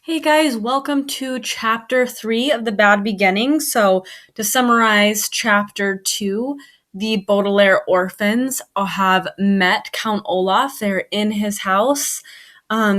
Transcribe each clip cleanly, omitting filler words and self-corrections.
Hey guys, welcome to chapter 3 of The Bad Beginning. So, to summarize chapter 2, the Baudelaire orphans have met Count Olaf. They're in his house.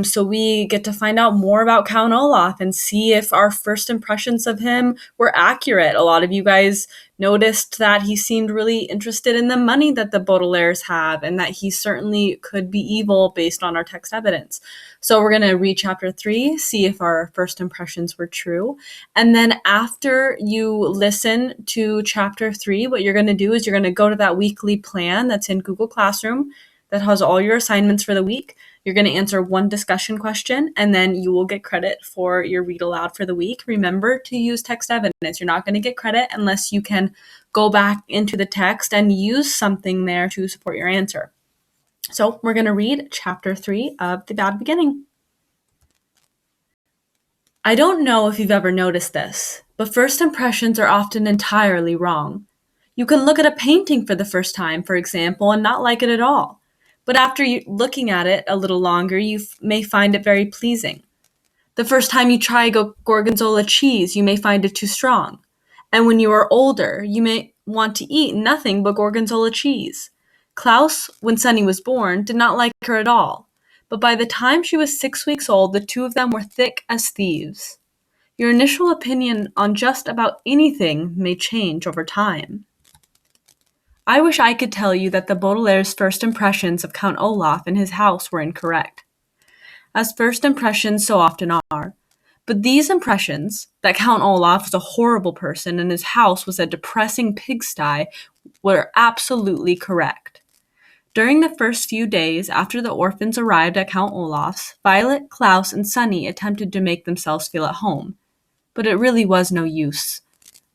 So we get to find out more about Count Olaf and see if our first impressions of him were accurate. A lot of you guys noticed that he seemed really interested in the money that the Baudelaires have and that he certainly could be evil based on our text evidence. So we're going to read chapter 3, see if our first impressions were true. And then after you listen to chapter 3, what you're going to do is you're going to go to that weekly plan that's in Google Classroom that has all your assignments for the week. You're going to answer one discussion question, and then you will get credit for your read aloud for the week. Remember to use text evidence. You're not going to get credit unless you can go back into the text and use something there to support your answer. So we're going to read chapter 3 of The Bad Beginning. I don't know if you've ever noticed this, but first impressions are often entirely wrong. You can look at a painting for the first time, for example, and not like it at all. But after looking at it a little longer, you may find it very pleasing. The first time you try gorgonzola cheese, you may find it too strong. And when you are older, you may want to eat nothing but gorgonzola cheese. Klaus, when Sunny was born, did not like her at all. But by the time she was 6 weeks old, the two of them were thick as thieves. Your initial opinion on just about anything may change over time. I wish I could tell you that the Baudelaire's first impressions of Count Olaf and his house were incorrect, as first impressions so often are. But these impressions, that Count Olaf was a horrible person and his house was a depressing pigsty, were absolutely correct. During the first few days after the orphans arrived at Count Olaf's, Violet, Klaus, and Sunny attempted to make themselves feel at home. But it really was no use.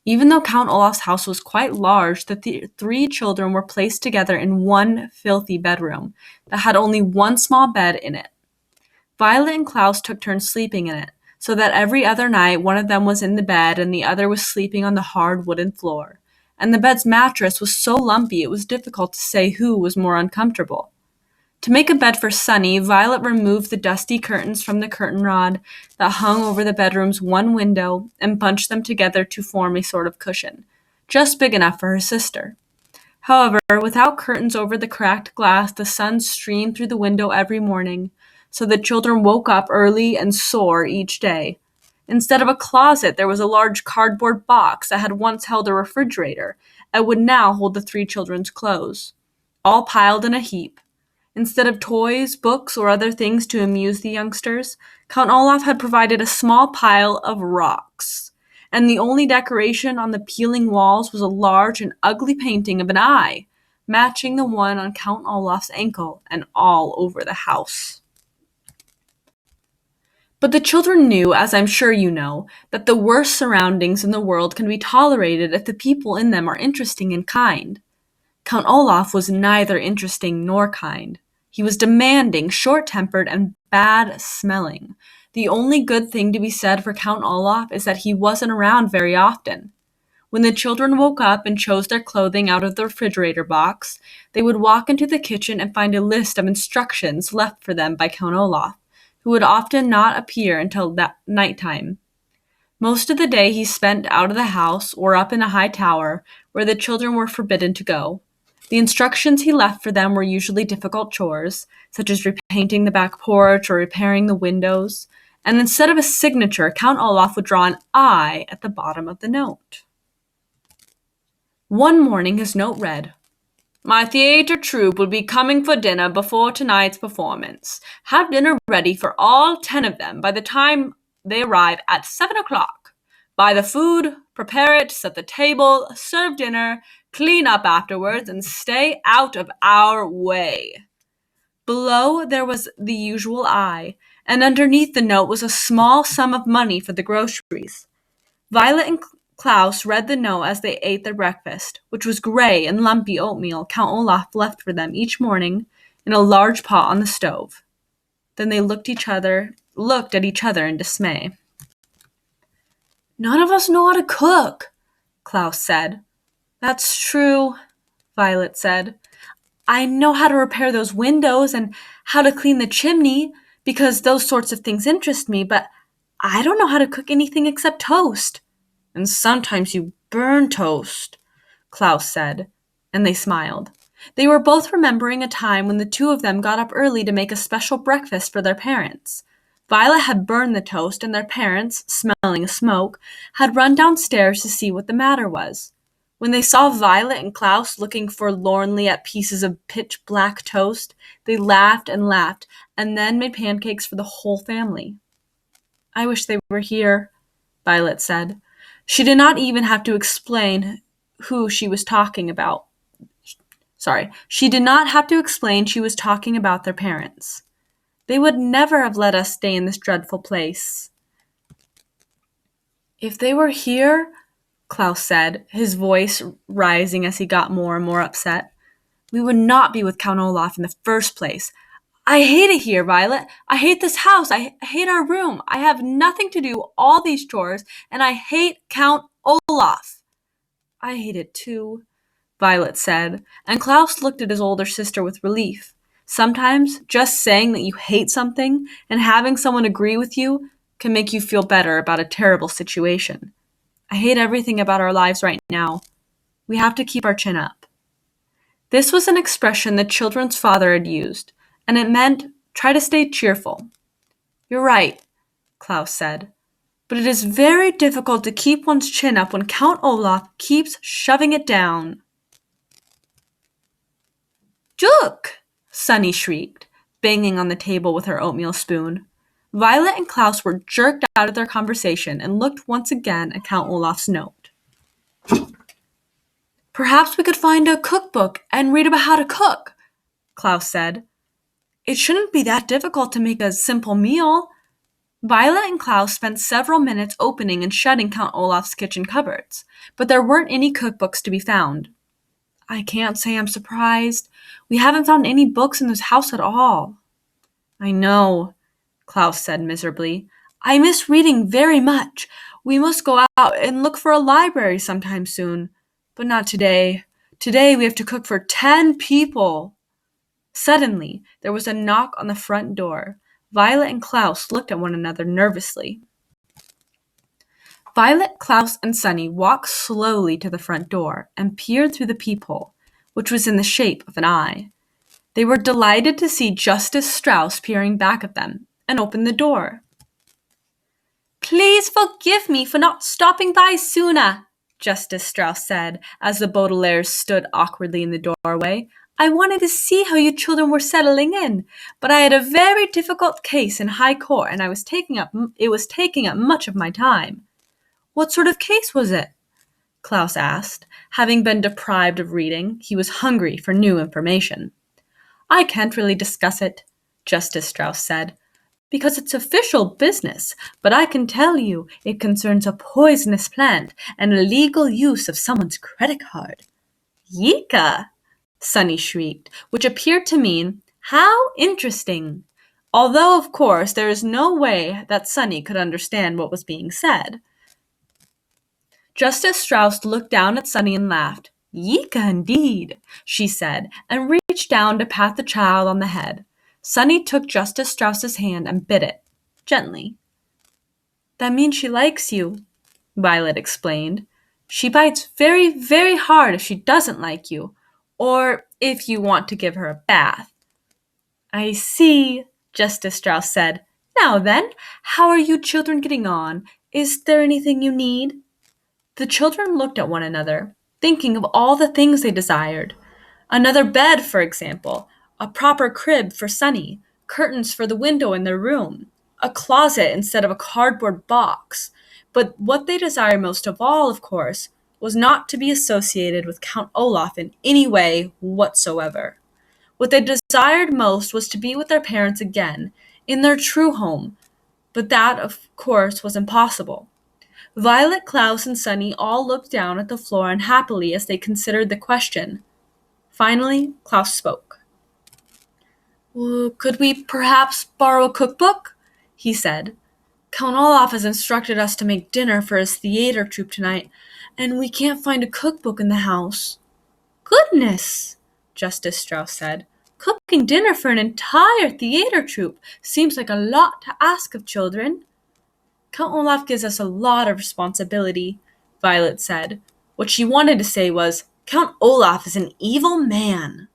Even though Count Olaf's house was quite large, the three children were placed together in one filthy bedroom that had only one small bed in it. Violet and Klaus took turns sleeping in it, so that every other night one of them was in the bed and the other was sleeping on the hard wooden floor. And the bed's mattress was so lumpy it was difficult to say who was more uncomfortable. To make a bed for Sunny, Violet removed the dusty curtains from the curtain rod that hung over the bedroom's one window and bunched them together to form a sort of cushion, just big enough for her sister. However, without curtains over the cracked glass, the sun streamed through the window every morning, so the children woke up early and sore each day. Instead of a closet, there was a large cardboard box that had once held a refrigerator and would now hold the three children's clothes, all piled in a heap. Instead of toys, books, or other things to amuse the youngsters, Count Olaf had provided a small pile of rocks, and the only decoration on the peeling walls was a large and ugly painting of an eye, matching the one on Count Olaf's ankle and all over the house. But the children knew, as I'm sure you know, that the worst surroundings in the world can be tolerated if the people in them are interesting and kind. Count Olaf was neither interesting nor kind. He was demanding, short-tempered, and bad-smelling. The only good thing to be said for Count Olaf is that he wasn't around very often. When the children woke up and chose their clothing out of the refrigerator box, they would walk into the kitchen and find a list of instructions left for them by Count Olaf, who would often not appear until that nighttime. Most of the day he spent out of the house or up in a high tower, where the children were forbidden to go. The instructions he left for them were usually difficult chores, such as repainting the back porch or repairing the windows, and instead of a signature, Count Olaf would draw an eye at the bottom of the note. One morning his note read, "My theater troupe will be coming for dinner before tonight's performance. Have dinner ready for all 10 of them by the time they arrive at 7 o'clock. Buy the food, prepare it, set the table, serve dinner, clean up afterwards, and stay out of our way." Below there was the usual eye, and underneath the note was a small sum of money for the groceries. Violet and Klaus read the note as they ate their breakfast, which was gray and lumpy oatmeal Count Olaf left for them each morning in a large pot on the stove. Then they looked at each other in dismay. "None of us know how to cook," Klaus said. "That's true," Violet said. "I know how to repair those windows and how to clean the chimney, because those sorts of things interest me, but I don't know how to cook anything except toast. And sometimes you burn toast, Klaus said, and they smiled. They were both remembering a time when the two of them got up early to make a special breakfast for their parents. Violet had burned the toast, and their parents, smelling smoke, had run downstairs to see what the matter was. When they saw Violet and Klaus looking forlornly at pieces of pitch black toast, they laughed and then made pancakes for the whole family. I wish they were here, Violet said. She did not even have to explain who she was talking about. She did not have to explain she was talking about their parents. They would never have let us stay in this dreadful place. If they were here, Klaus said, his voice rising as he got more and more upset, we would not be with Count Olaf in the first place. I hate it here, Violet. I hate this house. I hate our room. I have nothing to do all these chores, and I hate Count Olaf. I hate it too, Violet said, and Klaus looked at his older sister with relief. Sometimes just saying that you hate something and having someone agree with you can make you feel better about a terrible situation. I hate everything about our lives right now. We have to keep our chin up. This was an expression the children's father had used, and it meant try to stay cheerful. You're right, Klaus said, but it is very difficult to keep one's chin up when Count Olaf keeps shoving it down. Duck! Sunny shrieked, banging on the table with her oatmeal spoon. Violet and Klaus were jerked out of their conversation and looked once again at Count Olaf's note. Perhaps we could find a cookbook and read about how to cook, Klaus said. It shouldn't be that difficult to make a simple meal. Violet and Klaus spent several minutes opening and shutting Count Olaf's kitchen cupboards, but there weren't any cookbooks to be found. I can't say I'm surprised. We haven't found any books in this house at all. I know, Klaus said miserably. I miss reading very much. We must go out and look for a library sometime soon. But not today. Today we have to cook for 10 people. Suddenly, there was a knock on the front door. Violet and Klaus looked at one another nervously. Violet, Klaus, and Sunny walked slowly to the front door and peered through the peephole, which was in the shape of an eye. They were delighted to see Justice Strauss peering back at them and opened the door. Please forgive me for not stopping by sooner, Justice Strauss said as the Baudelaires stood awkwardly in the doorway. I wanted to see how you children were settling in, but I had a very difficult case in high court and it was taking up much of my time. What sort of case was it? Klaus asked. Having been deprived of reading, he was hungry for new information. I can't really discuss it, Justice Strauss said, because it's official business, but I can tell you it concerns a poisonous plant and illegal use of someone's credit card. Yika! Sunny shrieked, which appeared to mean, how interesting! Although, of course, there is no way that Sunny could understand what was being said. Justice Strauss looked down at Sunny and laughed. Yika indeed, she said, and reached down to pat the child on the head. Sunny took Justice Strauss's hand and bit it, gently. That means she likes you, Violet explained. She bites very, very hard if she doesn't like you, or if you want to give her a bath. I see, Justice Strauss said. Now then, how are you children getting on? Is there anything you need? The children looked at one another, thinking of all the things they desired. Another bed, for example, a proper crib for Sunny, curtains for the window in their room, a closet instead of a cardboard box. But what they desired most of all, of course, was not to be associated with Count Olaf in any way whatsoever. What they desired most was to be with their parents again, in their true home, but that, of course, was impossible. Violet, Klaus, and Sunny all looked down at the floor unhappily as they considered the question. Finally, Klaus spoke. Could we perhaps borrow a cookbook? He said. Count Olaf has instructed us to make dinner for his theater troupe tonight, and we can't find a cookbook in the house. Goodness, Justice Strauss said. Cooking dinner for an entire theater troupe seems like a lot to ask of children. Count Olaf gives us a lot of responsibility, Violet said. What she wanted to say was, Count Olaf is an evil man.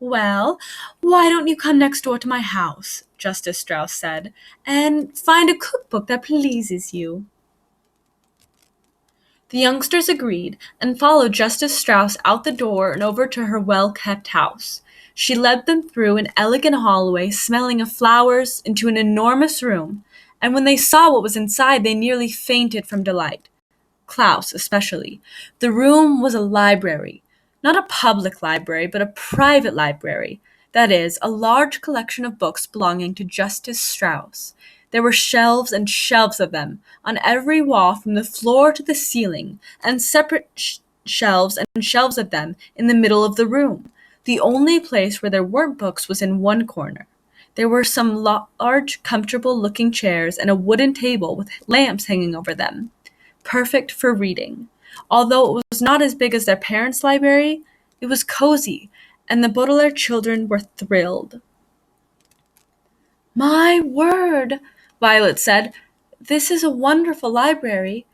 Well, why don't you come next door to my house, Justice Strauss said, and find a cookbook that pleases you? The youngsters agreed and followed Justice Strauss out the door and over to her well-kept house. She led them through an elegant hallway smelling of flowers into an enormous room, and when they saw what was inside, they nearly fainted from delight. Klaus especially. The room was a library. Not a public library, but a private library. That is, a large collection of books belonging to Justice Strauss. There were shelves and shelves of them, on every wall from the floor to the ceiling, and separate shelves and shelves of them in the middle of the room. The only place where there weren't books was in one corner. There were some large, comfortable-looking chairs and a wooden table with lamps hanging over them. Perfect for reading. Although it was not as big as their parents' library, it was cozy, and the Baudelaire children were thrilled. My word, Violet said. This is a wonderful library.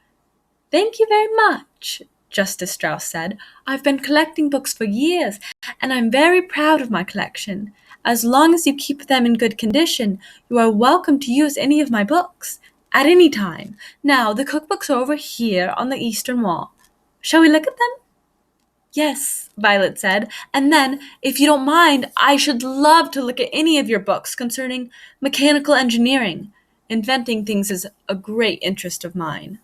Thank you very much, Justice Strauss said. I've been collecting books for years, and I'm very proud of my collection. As long as you keep them in good condition, you are welcome to use any of my books. At any time. Now, the cookbooks are over here on the eastern wall. Shall we look at them? Yes, Violet said, and then, if you don't mind, I should love to look at any of your books concerning mechanical engineering. Inventing things is a great interest of mine.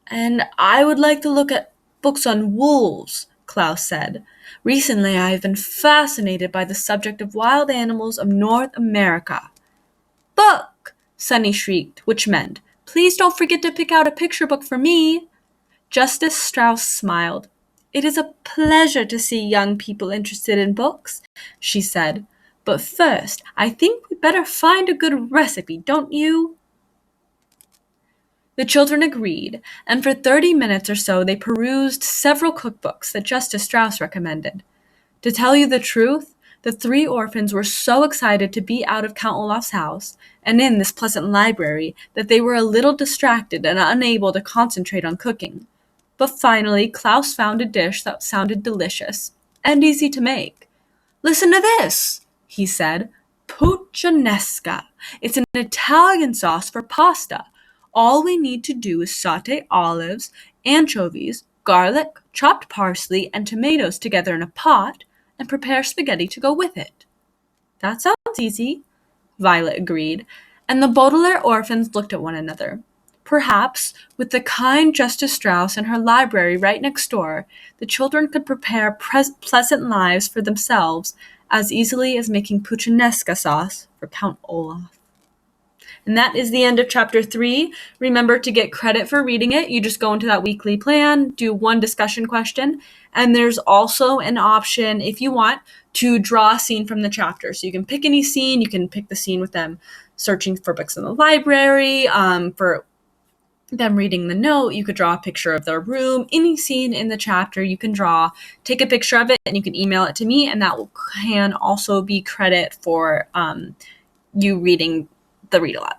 And I would like to look at books on wolves, Klaus said. Recently, I have been fascinated by the subject of wild animals of North America. Book! Sunny shrieked, which meant, Please don't forget to pick out a picture book for me. Justice Strauss smiled. It is a pleasure to see young people interested in books, she said. But first, I think we'd better find a good recipe, don't you? The children agreed, and for 30 minutes or so they perused several cookbooks that Justice Strauss recommended. To tell you the truth, the three orphans were so excited to be out of Count Olaf's house and in this pleasant library that they were a little distracted and unable to concentrate on cooking. But finally, Klaus found a dish that sounded delicious and easy to make. Listen to this, he said. Puttanesca. It's an Italian sauce for pasta. All we need to do is saute olives, anchovies, garlic, chopped parsley, and tomatoes together in a pot, and prepare spaghetti to go with it. That sounds easy, Violet agreed, and the Baudelaire orphans looked at one another. Perhaps, with the kind Justice Strauss and her library right next door, the children could prepare pleasant lives for themselves as easily as making puttanesca sauce for Count Olaf. And that is the end of chapter 3. Remember to get credit for reading it. You just go into that weekly plan, do one discussion question, and there's also an option, if you want, to draw a scene from the chapter. So you can pick any scene. You can pick the scene with them searching for books in the library, for them reading the note. You could draw a picture of their room. Any scene in the chapter you can draw. Take a picture of it, and you can email it to me, and that can also be credit for you reading the read aloud.